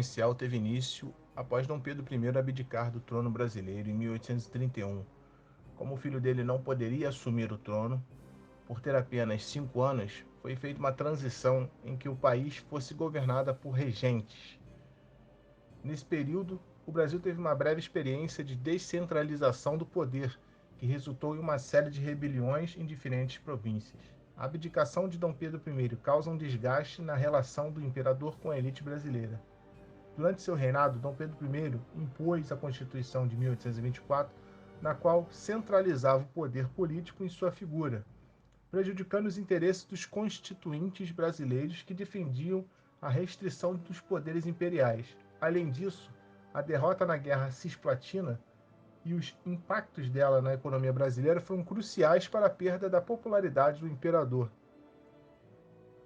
regencial teve início após Dom Pedro I abdicar do trono brasileiro em 1831. Como o filho dele não poderia assumir o trono, por ter apenas 5 anos, foi feita uma transição em que o país fosse governado por regentes. Nesse período, o Brasil teve uma breve experiência de descentralização do poder, que resultou em uma série de rebeliões em diferentes províncias. A abdicação de Dom Pedro I causa um desgaste na relação do imperador com a elite brasileira. Durante seu reinado, Dom Pedro I impôs a Constituição de 1824, na qual centralizava o poder político em sua figura, prejudicando os interesses dos constituintes brasileiros que defendiam a restrição dos poderes imperiais. Além disso, a derrota na Guerra Cisplatina e os impactos dela na economia brasileira foram cruciais para a perda da popularidade do imperador.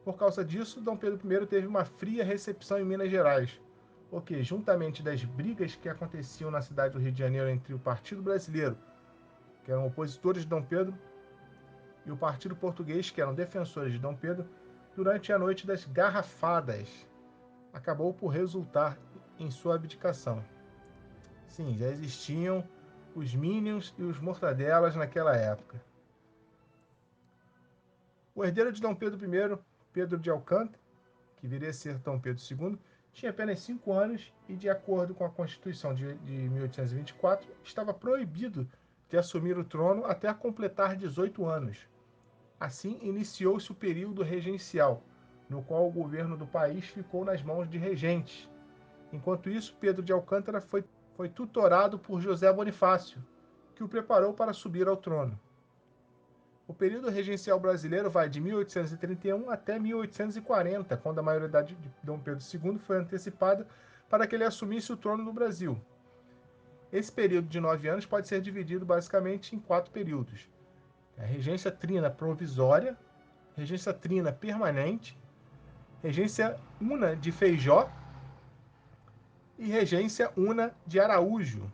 Por causa disso, Dom Pedro I teve uma fria recepção em Minas Gerais, o que, juntamente das brigas que aconteciam na cidade do Rio de Janeiro entre o Partido Brasileiro, que eram opositores de Dom Pedro, e o Partido Português, que eram defensores de Dom Pedro, durante a noite das garrafadas, acabou por resultar em sua abdicação. Sim, já existiam os Minions e os Mortadelas naquela época. O herdeiro de Dom Pedro I, Pedro de Alcântara, que viria a ser Dom Pedro II, tinha apenas 5 anos e, de acordo com a Constituição de 1824, estava proibido de assumir o trono até completar 18 anos. Assim, iniciou-se o período regencial, no qual o governo do país ficou nas mãos de regentes. Enquanto isso, Pedro de Alcântara foi tutorado por José Bonifácio, que o preparou para subir ao trono. O período regencial brasileiro vai de 1831 até 1840, quando a maioridade de Dom Pedro II foi antecipada para que ele assumisse o trono do Brasil. Esse período de 9 anos pode ser dividido basicamente em 4 períodos: a regência trina provisória, regência trina permanente, regência una de Feijó e regência una de Araújo.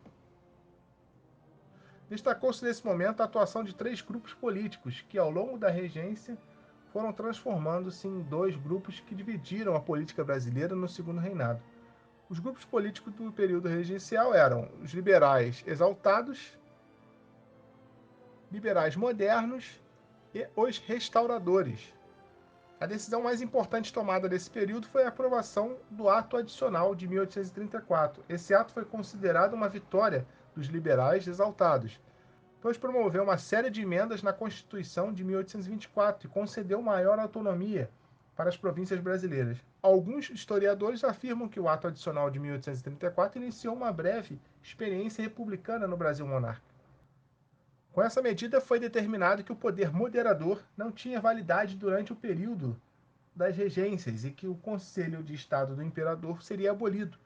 Destacou-se nesse momento a atuação de 3 grupos políticos que, ao longo da regência, foram transformando-se em 2 grupos que dividiram a política brasileira no segundo reinado. Os grupos políticos do período regencial eram os liberais exaltados, liberais modernos e os restauradores. A decisão mais importante tomada nesse período foi a aprovação do Ato Adicional de 1834. Esse ato foi considerado uma vitória dos liberais exaltados, pois promoveu uma série de emendas na Constituição de 1824 e concedeu maior autonomia para as províncias brasileiras. Alguns historiadores afirmam que o Ato Adicional de 1834 iniciou uma breve experiência republicana no Brasil monárquico. Com essa medida foi determinado que o poder moderador não tinha validade durante o período das regências e que o Conselho de Estado do Imperador seria abolido.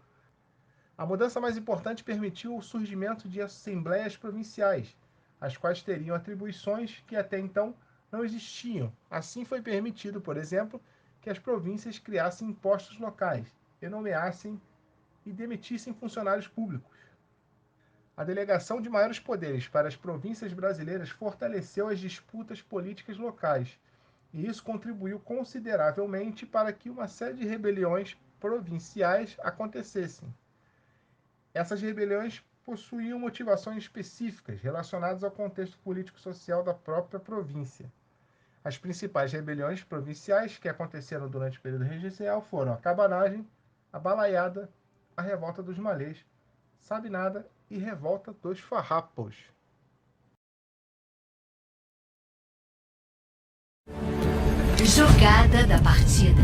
A mudança mais importante permitiu o surgimento de assembleias provinciais, as quais teriam atribuições que até então não existiam. Assim foi permitido, por exemplo, que as províncias criassem impostos locais e nomeassem e demitissem funcionários públicos. A delegação de maiores poderes para as províncias brasileiras fortaleceu as disputas políticas locais, e isso contribuiu consideravelmente para que uma série de rebeliões provinciais acontecessem. Essas rebeliões possuíam motivações específicas relacionadas ao contexto político-social da própria província. As principais rebeliões provinciais que aconteceram durante o período regencial foram a Cabanagem, a Balaiada, a Revolta dos Malês, Sabinada e Revolta dos Farrapos. Jogada da partida.